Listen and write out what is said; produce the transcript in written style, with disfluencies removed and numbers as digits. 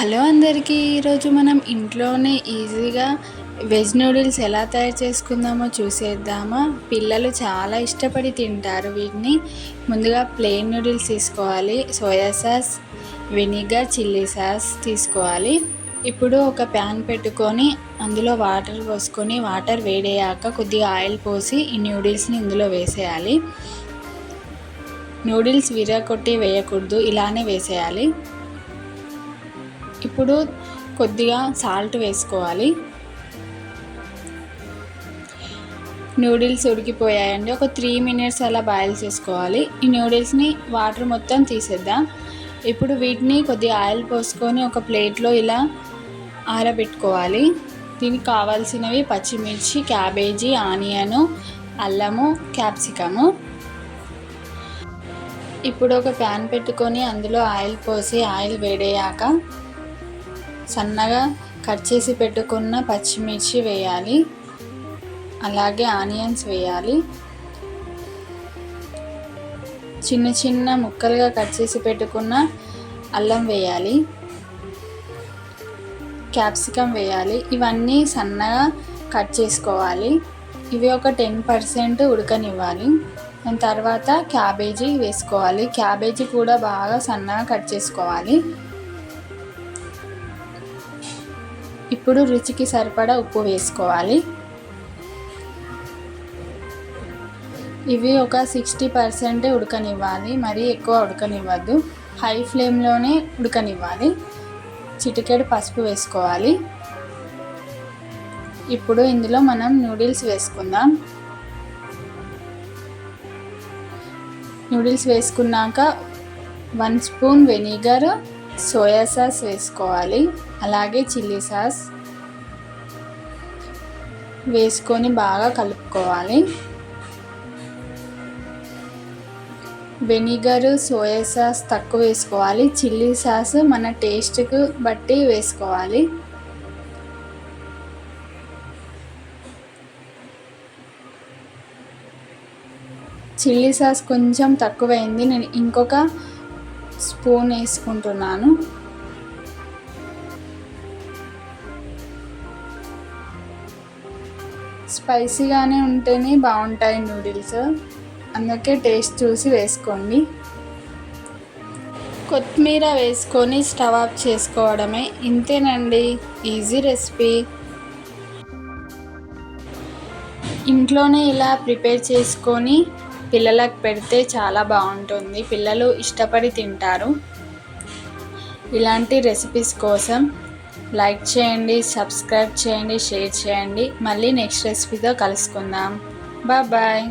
Hello అందరికీ! ఈరోజు మనం ఇంట్లోనే ఈజీగా వెజ్ నూడిల్స్ ఎలా తయారు చేసుకుందామో చూసేద్దామా? పిల్లలు చాలా ఇష్టపడి తింటారు వీటిని. ముందుగా ప్లెయిన్ నూడిల్స్ తీసుకోవాలి. Soya sauce, vinegar, chilli sauce తీసుకోవాలి. ఇప్పుడు ఒక ప్యాన్ పెట్టుకొని అందులో వాటర్ పోసుకొని వాటర్ వేడయ్యాక కొద్దిగా ఆయిల్ పోసి ఈ నూడిల్స్ని ఇందులో వేసేయాలి. నూడిల్స్ విరగొట్టి వేయకూడదు, ఇలానే వేసేయాలి. ఇప్పుడు కొద్దిగా సాల్ట్ వేసుకోవాలి. నూడిల్స్ ఉడికిపోయాయండి. ఒక 3 మినిట్స్ అలా బాయిల్ చేసుకోవాలి. ఈ నూడిల్స్ని వాటర్ మొత్తం తీసేద్దాం. ఇప్పుడు వీటిని కొద్దిగా ఆయిల్ పోసుకొని ఒక ప్లేట్లో ఇలా ఆరబెట్టుకోవాలి. దీనికి కావాల్సినవి పచ్చిమిర్చి, క్యాబేజీ, ఆనియను, అల్లము, క్యాప్సికము. ఇప్పుడు ఒక ప్యాన్ పెట్టుకొని అందులో ఆయిల్ పోసి ఆయిల్ వేడయ్యాక సన్నగా కట్ చేసి పెట్టుకున్న పచ్చిమిర్చి వేయాలి. అలాగే ఆనియన్స్ వేయాలి. చిన్న చిన్న ముక్కలుగా కట్ చేసి పెట్టుకున్న అల్లం వేయాలి. క్యాప్సికం వేయాలి. ఇవన్నీ సన్నగా కట్ చేసుకోవాలి. ఇవి ఒక 10% ఉడకనివ్వాలి. దాని తర్వాత క్యాబేజీ వేసుకోవాలి. క్యాబేజీ కూడా బాగా సన్నగా కట్ చేసుకోవాలి. ఇప్పుడు రుచికి సరిపడా ఉప్పు వేసుకోవాలి. ఇవి ఒక 60% ఉడకనివ్వాలి. మరీ ఎక్కువ ఉడకనివ్వద్దు. హై ఫ్లేమ్లోనే ఉడకనివ్వాలి. చిటికెడు పసుపు వేసుకోవాలి. ఇప్పుడు ఇందులో మనం నూడిల్స్ వేసుకుందాం. నూడిల్స్ వేసుకున్నాక 1 స్పూన్ వెనిగర్, సోయా సాస్ వేసుకోవాలి. అలాగే చిల్లీ సాస్ వేసుకొని బాగా కలుపుకోవాలి. వెనిగర్, సోయా సాస్ తక్కువ వేసుకోవాలి. చిల్లీ సాస్ మన టేస్ట్కు బట్టి వేసుకోవాలి. చిల్లీ సాస్ కొంచెం తక్కువైంది. నేను ఇంకొక స్పూన్ వేసుకుంటున్నాను. స్పైసీగానే ఉంటేనే బాగుంటాయి నూడిల్స్, అందుకే టేస్ట్ చూసి వేసుకోండి. కొత్తిమీర వేసుకొని స్టవ్ ఆఫ్ చేసుకోవడమే. ఇంతేనండి, ఈజీ రెసిపీ. ఇంట్లోనే ఇలా ప్రిపేర్ చేసుకొని పిల్లలకు పెడితే చాలా బాగుంటుంది. పిల్లలు ఇష్టపడి తింటారు. ఇలాంటి రెసిపీస్ కోసం లైక్ చేయండి, సబ్స్క్రైబ్ చేయండి, షేర్ చేయండి. మళ్ళీ నెక్స్ట్ రెసిపీతో కలుసుకుందాం. బాయ్.